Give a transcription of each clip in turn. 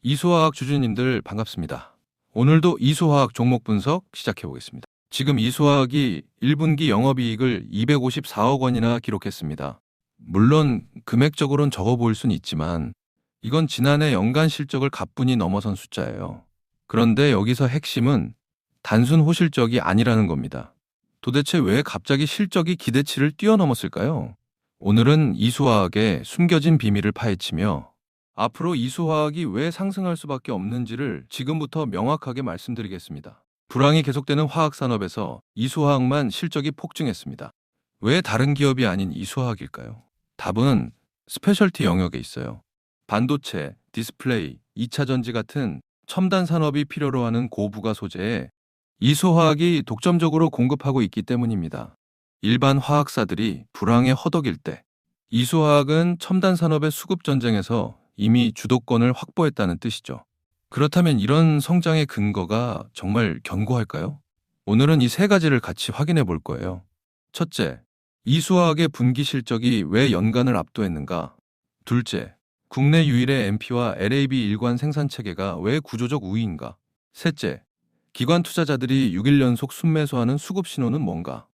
이수화학 주주님들 반갑습니다. 오늘도 이수화학 종목 분석 시작해 보겠습니다. 지금 이수화학이 1분기 영업이익을 254억 원이나 기록했습니다. 물론 금액적으로는 적어 보일 수는 있지만 이건 지난해 연간 실적을 가뿐히 넘어선 숫자예요. 그런데 여기서 핵심은 단순 호실적이 아니라는 겁니다. 도대체 왜 갑자기 실적이 기대치를 뛰어넘었을까요? 오늘은 이수화학의 숨겨진 비밀을 파헤치며 앞으로 이수화학이 왜 상승할 수밖에 없는지를 지금부터 명확하게 말씀드리겠습니다. 불황이 계속되는 화학산업에서 이수화학만 실적이 폭증했습니다. 왜 다른 기업이 아닌 이수화학일까요? 답은 스페셜티 영역에 있어요. 반도체, 디스플레이, 2차 전지 같은 첨단 산업이 필요로 하는 고부가 소재에 이수화학이 독점적으로 공급하고 있기 때문입니다. 일반 화학사들이 불황에 허덕일 때 이수화학은 첨단 산업의 수급 전쟁에서 이미 주도권을 확보했다는 뜻이죠. 그렇다면 이런 성장의 근거가 정말 견고할까요? 오늘은 이 세 가지를 같이 확인해 볼 거예요. 첫째, 이수화학의 분기 실적이 왜 연간을 압도했는가? 둘째, 국내 유일의 MP와 LAB 일관 생산 체계가 왜 구조적 우위인가? 셋째, 기관 투자자들이 6일 연속 순매수하는 수급 신호는 뭔가?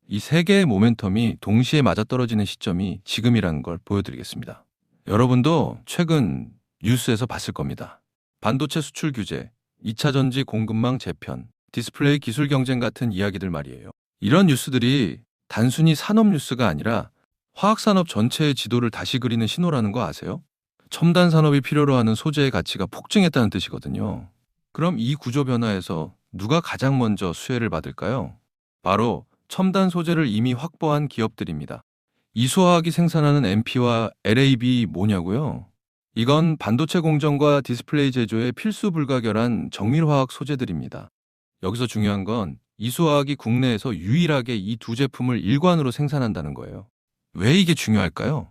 이 세 개의 모멘텀이 동시에 맞아떨어지는 시점이 지금이라는 걸 보여드리겠습니다. 여러분도 최근 뉴스에서 봤을 겁니다. 반도체 수출 규제, 2차 전지 공급망 재편, 디스플레이 기술 경쟁 같은 이야기들 말이에요. 이런 뉴스들이 단순히 산업 뉴스가 아니라 화학산업 전체의 지도를 다시 그리는 신호라는 거 아세요? 첨단 산업이 필요로 하는 소재의 가치가 폭증했다는 뜻이거든요. 그럼 이 구조 변화에서 누가 가장 먼저 수혜를 받을까요? 바로 첨단 소재를 이미 확보한 기업들입니다. 이수화학이 생산하는 MP와 LAB 뭐냐고요? 이건 반도체 공정과 디스플레이 제조에 필수 불가결한 정밀화학 소재들입니다. 여기서 중요한 건 이수화학이 국내에서 유일하게 이 두 제품을 일관으로 생산한다는 거예요. 왜 이게 중요할까요?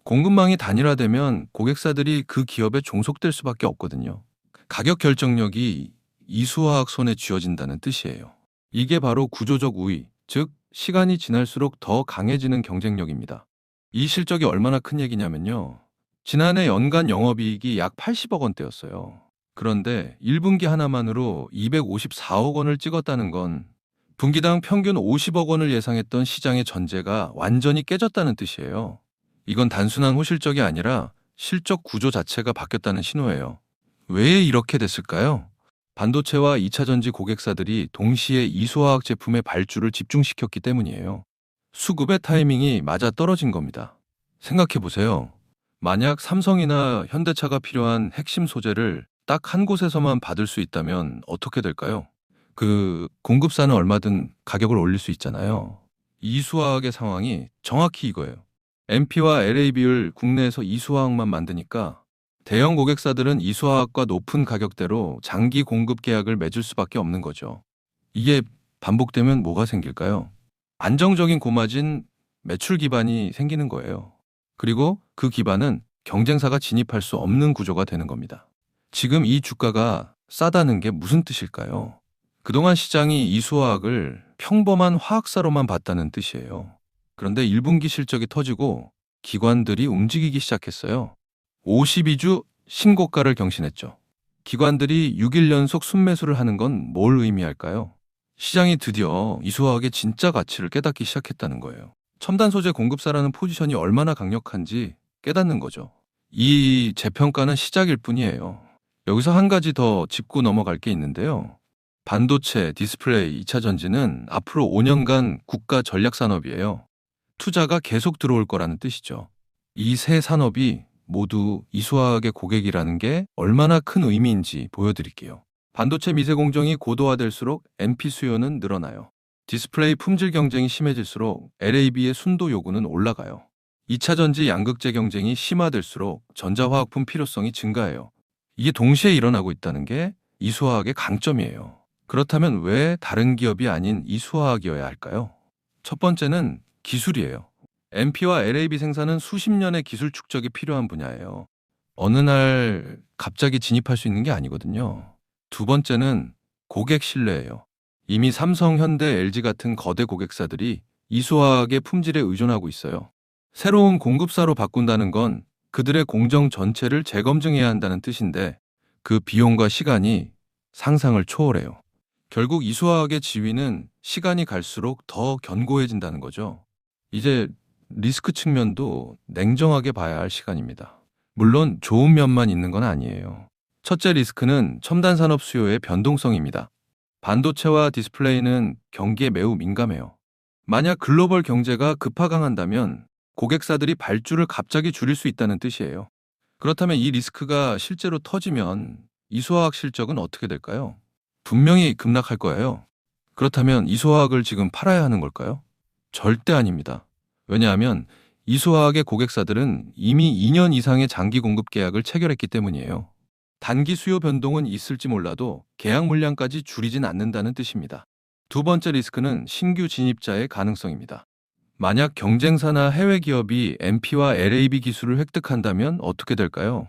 공급망이 단일화되면 고객사들이 그 기업에 종속될 수밖에 없거든요. 가격 결정력이 이수화학 손에 쥐어진다는 뜻이에요. 이게 바로 구조적 우위, 즉 시간이 지날수록 더 강해지는 경쟁력입니다. 이 실적이 얼마나 큰 얘기냐면요. 지난해 연간 영업이익이 약 80억 원대였어요. 그런데 1분기 하나만으로 254억 원을 찍었다는 건 분기당 평균 50억 원을 예상했던 시장의 전제가 완전히 깨졌다는 뜻이에요. 이건 단순한 호실적이 아니라 실적 구조 자체가 바뀌었다는 신호예요. 왜 이렇게 됐을까요? 반도체와 2차 전지 고객사들이 동시에 이수화학 제품의 발주를 집중시켰기 때문이에요. 수급의 타이밍이 맞아 떨어진 겁니다. 생각해 보세요. 만약 삼성이나 현대차가 필요한 핵심 소재를 딱 한 곳에서만 받을 수 있다면 어떻게 될까요? 공급사는 얼마든 가격을 올릴 수 있잖아요. 이수화학의 상황이 정확히 이거예요. MP와 LAB를 국내에서 이수화학만 만드니까 대형 고객사들은 이수화학과 높은 가격대로 장기 공급 계약을 맺을 수밖에 없는 거죠. 이게 반복되면 뭐가 생길까요? 안정적인 고마진 매출 기반이 생기는 거예요. 그리고 그 기반은 경쟁사가 진입할 수 없는 구조가 되는 겁니다. 지금 이 주가가 싸다는 게 무슨 뜻일까요? 그동안 시장이 이수화학을 평범한 화학사로만 봤다는 뜻이에요. 그런데 1분기 실적이 터지고 기관들이 움직이기 시작했어요. 52주 신고가를 경신했죠. 기관들이 6일 연속 순매수를 하는 건 뭘 의미할까요? 시장이 드디어 이수화학의 진짜 가치를 깨닫기 시작했다는 거예요. 첨단 소재 공급사라는 포지션이 얼마나 강력한지 깨닫는 거죠. 이 재평가는 시작일 뿐이에요. 여기서 한 가지 더 짚고 넘어갈 게 있는데요. 반도체, 디스플레이, 2차 전지는 앞으로 5년간 국가 전략 산업이에요. 투자가 계속 들어올 거라는 뜻이죠. 이 세 산업이 모두 이수화학의 고객이라는 게 얼마나 큰 의미인지 보여드릴게요. 반도체 미세 공정이 고도화될수록 MP 수요는 늘어나요. 디스플레이 품질 경쟁이 심해질수록 LAB의 순도 요구는 올라가요. 2차 전지 양극재 경쟁이 심화될수록 전자화학품 필요성이 증가해요. 이게 동시에 일어나고 있다는 게 이수화학의 강점이에요. 그렇다면 왜 다른 기업이 아닌 이수화학이어야 할까요? 첫 번째는 기술이에요. MP와 LAB 생산은 수십 년의 기술 축적이 필요한 분야예요. 어느 날 갑자기 진입할 수 있는 게 아니거든요. 두 번째는 고객 신뢰예요. 이미 삼성, 현대, LG 같은 거대 고객사들이 이수화학의 품질에 의존하고 있어요. 새로운 공급사로 바꾼다는 건 그들의 공정 전체를 재검증해야 한다는 뜻인데 그 비용과 시간이 상상을 초월해요. 결국 이수화학의 지위는 시간이 갈수록 더 견고해진다는 거죠. 이제 리스크 측면도 냉정하게 봐야 할 시간입니다. 물론 좋은 면만 있는 건 아니에요. 첫째 리스크는 첨단 산업 수요의 변동성입니다. 반도체와 디스플레이는 경기에 매우 민감해요. 만약 글로벌 경제가 급하강한다면 고객사들이 발주를 갑자기 줄일 수 있다는 뜻이에요. 그렇다면 이 리스크가 실제로 터지면 이수화학 실적은 어떻게 될까요? 분명히 급락할 거예요. 그렇다면 이수화학을 지금 팔아야 하는 걸까요? 절대 아닙니다. 왜냐하면 이수화학의 고객사들은 이미 2년 이상의 장기 공급 계약을 체결했기 때문이에요. 단기 수요 변동은 있을지 몰라도 계약 물량까지 줄이진 않는다는 뜻입니다. 두 번째 리스크는 신규 진입자의 가능성입니다. 만약 경쟁사나 해외 기업이 MP와 LAB 기술을 획득한다면 어떻게 될까요?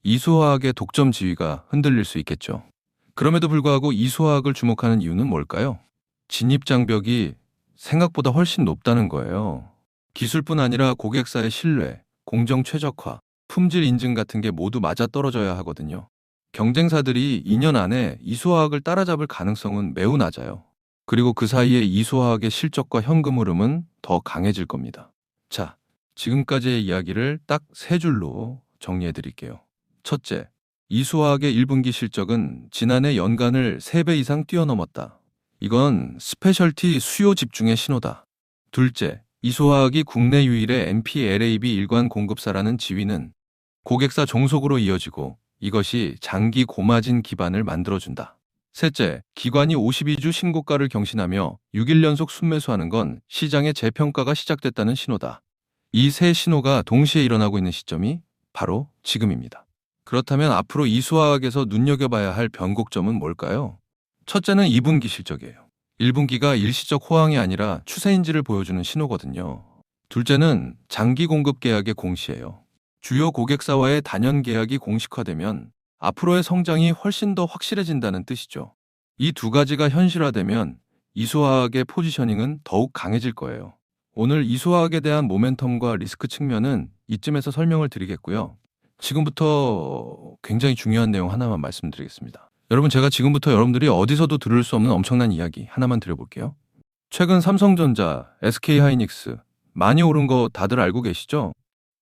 이수화학의 독점 지위가 흔들릴 수 있겠죠. 그럼에도 불구하고 이수화학을 주목하는 이유는 뭘까요? 진입 장벽이 생각보다 훨씬 높다는 거예요. 기술뿐 아니라 고객사의 신뢰, 공정 최적화, 품질 인증 같은 게 모두 맞아떨어져야 하거든요. 경쟁사들이 2년 안에 이수화학을 따라잡을 가능성은 매우 낮아요. 그리고 그 사이에 이수화학의 실적과 현금 흐름은 더 강해질 겁니다. 자, 지금까지의 이야기를 딱 세 줄로 정리해 드릴게요. 첫째, 이수화학의 1분기 실적은 지난해 연간을 3배 이상 뛰어넘었다. 이건 스페셜티 수요 집중의 신호다. 둘째, 이수화학이 국내 유일의 MPLAB 일관 공급사라는 지위는 고객사 종속으로 이어지고 이것이 장기 고마진 기반을 만들어준다. 셋째, 기관이 52주 신고가를 경신하며 6일 연속 순매수하는 건 시장의 재평가가 시작됐다는 신호다. 이 세 신호가 동시에 일어나고 있는 시점이 바로 지금입니다. 그렇다면 앞으로 이수화학에서 눈여겨봐야 할 변곡점은 뭘까요? 첫째는 2분기 실적이에요. 1분기가 일시적 호황이 아니라 추세인지를 보여주는 신호거든요. 둘째는 장기 공급 계약의 공시예요. 주요 고객사와의 단연 계약이 공식화되면 앞으로의 성장이 훨씬 더 확실해진다는 뜻이죠. 이 두 가지가 현실화되면 이수화학의 포지셔닝은 더욱 강해질 거예요. 오늘 이수화학에 대한 모멘텀과 리스크 측면은 이쯤에서 설명을 드리겠고요. 지금부터 굉장히 중요한 내용 하나만 말씀드리겠습니다. 여러분, 제가 지금부터 여러분들이 어디서도 들을 수 없는 엄청난 이야기 하나만 드려볼게요. 최근 삼성전자, SK하이닉스 많이 오른 거 다들 알고 계시죠?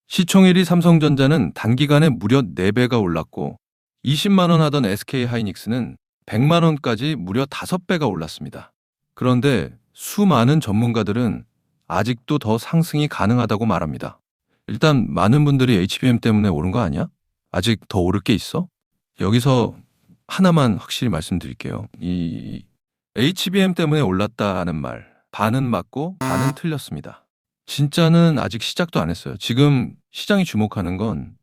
시총 1위 삼성전자는 단기간에 무려 4배가 올랐고 20만 원 하던 SK하이닉스는 100만 원까지 무려 5배가 올랐습니다. 그런데 수많은 전문가들은 아직도 더 상승이 가능하다고 말합니다. 일단 많은 분들이 HBM 때문에 오른 거 아니야? 아직 더 오를 게 있어? 여기서 하나만 확실히 말씀드릴게요. 이 HBM 때문에 올랐다는 말, 반은 맞고 반은 틀렸습니다. 진짜는 아직 시작도 안 했어요. 지금 시장이 주목하는 건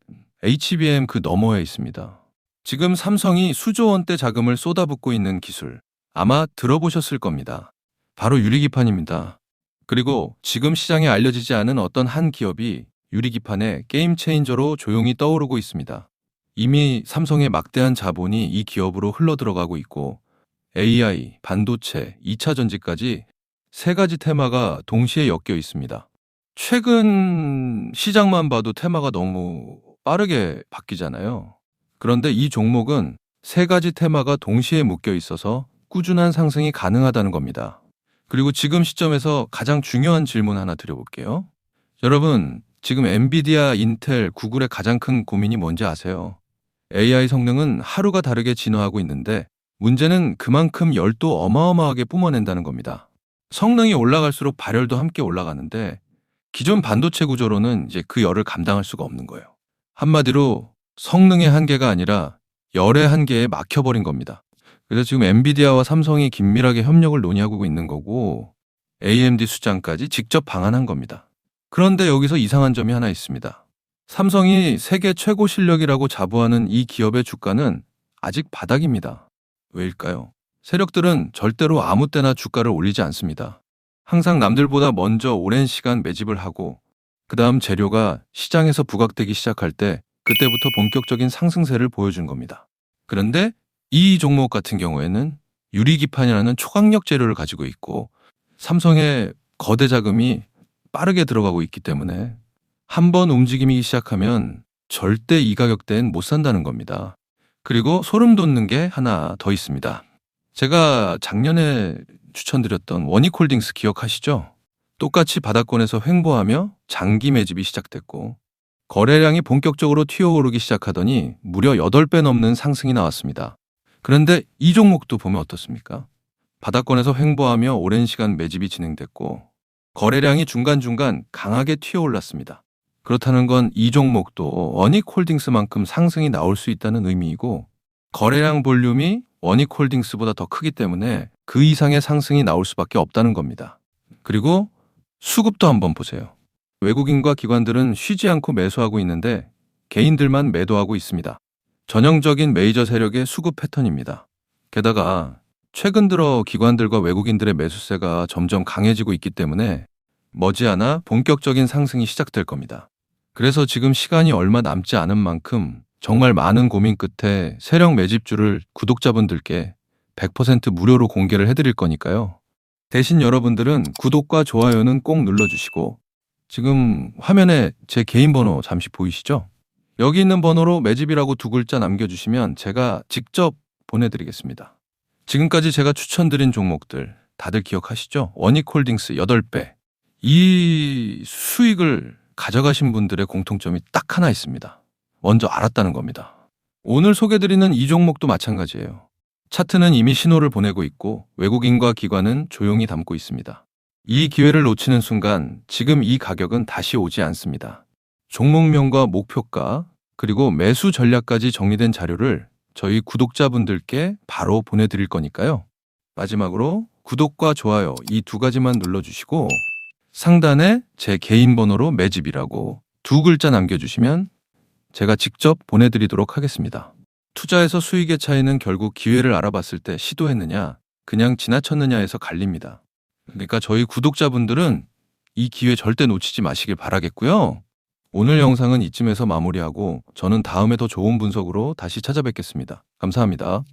HBM 그 너머에 있습니다. 지금 삼성이 수조 원대 자금을 쏟아붓고 있는 기술, 아마 들어보셨을 겁니다. 바로 유리기판입니다. 그리고 지금 시장에 알려지지 않은 어떤 한 기업이 유리기판의 게임 체인저로 조용히 떠오르고 있습니다. 이미 삼성의 막대한 자본이 이 기업으로 흘러들어가고 있고 AI, 반도체, 2차 전지까지 세 가지 테마가 동시에 엮여 있습니다. 최근 시장만 봐도 테마가 너무 빠르게 바뀌잖아요. 그런데 이 종목은 세 가지 테마가 동시에 묶여 있어서 꾸준한 상승이 가능하다는 겁니다. 그리고 지금 시점에서 가장 중요한 질문 하나 드려볼게요. 여러분, 지금 엔비디아, 인텔, 구글의 가장 큰 고민이 뭔지 아세요? AI 성능은 하루가 다르게 진화하고 있는데 문제는 그만큼 열도 어마어마하게 뿜어낸다는 겁니다. 성능이 올라갈수록 발열도 함께 올라가는데 기존 반도체 구조로는 이제 그 열을 감당할 수가 없는 거예요. 한마디로 성능의 한계가 아니라 열의 한계에 막혀버린 겁니다. 그래서 지금 엔비디아와 삼성이 긴밀하게 협력을 논의하고 있는 거고 AMD 수장까지 직접 방한한 겁니다. 그런데 여기서 이상한 점이 하나 있습니다. 삼성이 세계 최고 실력이라고 자부하는 이 기업의 주가는 아직 바닥입니다. 왜일까요? 세력들은 절대로 아무 때나 주가를 올리지 않습니다. 항상 남들보다 먼저 오랜 시간 매집을 하고 그 다음 재료가 시장에서 부각되기 시작할 때 그때부터 본격적인 상승세를 보여준 겁니다. 그런데 이 종목 같은 경우에는 유리기판이라는 초강력 재료를 가지고 있고 삼성의 거대 자금이 빠르게 들어가고 있기 때문에 한 번 움직임이 시작하면 절대 이 가격대엔 못 산다는 겁니다. 그리고 소름 돋는 게 하나 더 있습니다. 제가 작년에 추천드렸던 원익홀딩스 기억하시죠? 똑같이 바닥권에서 횡보하며 장기 매집이 시작됐고 거래량이 본격적으로 튀어오르기 시작하더니 무려 8배 넘는 상승이 나왔습니다. 그런데 이 종목도 보면 어떻습니까? 바닥권에서 횡보하며 오랜 시간 매집이 진행됐고 거래량이 중간중간 강하게 튀어올랐습니다. 그렇다는 건 이 종목도 원익홀딩스만큼 상승이 나올 수 있다는 의미이고 거래량 볼륨이 원익홀딩스보다 더 크기 때문에 그 이상의 상승이 나올 수밖에 없다는 겁니다. 그리고 수급도 한번 보세요. 외국인과 기관들은 쉬지 않고 매수하고 있는데 개인들만 매도하고 있습니다. 전형적인 메이저 세력의 수급 패턴입니다. 게다가 최근 들어 기관들과 외국인들의 매수세가 점점 강해지고 있기 때문에 머지않아 본격적인 상승이 시작될 겁니다. 그래서 지금 시간이 얼마 남지 않은 만큼 정말 많은 고민 끝에 세력 매집주를 구독자분들께 100% 무료로 공개를 해드릴 거니까요. 대신 여러분들은 구독과 좋아요는 꼭 눌러주시고 지금 화면에 제 개인 번호 잠시 보이시죠? 여기 있는 번호로 매집이라고 2글자 남겨주시면 제가 직접 보내드리겠습니다. 지금까지 제가 추천드린 종목들 다들 기억하시죠? 원익홀딩스 8배. 이 수익을 가져가신 분들의 공통점이 딱 하나 있습니다. 먼저 알았다는 겁니다. 오늘 소개드리는 이 종목도 마찬가지예요. 차트는 이미 신호를 보내고 있고 외국인과 기관은 조용히 담고 있습니다. 이 기회를 놓치는 순간 지금 이 가격은 다시 오지 않습니다. 종목명과 목표가 그리고 매수 전략까지 정리된 자료를 저희 구독자분들께 바로 보내드릴 거니까요. 마지막으로 구독과 좋아요 이 2가지만 눌러주시고 상단에 제 개인 번호로 매집이라고 2글자 남겨주시면 제가 직접 보내드리도록 하겠습니다. 투자에서 수익의 차이는 결국 기회를 알아봤을 때 시도했느냐, 그냥 지나쳤느냐에서 갈립니다. 그러니까 저희 구독자분들은 이 기회 절대 놓치지 마시길 바라겠고요. 오늘 영상은 이쯤에서 마무리하고 저는 다음에 더 좋은 분석으로 다시 찾아뵙겠습니다. 감사합니다.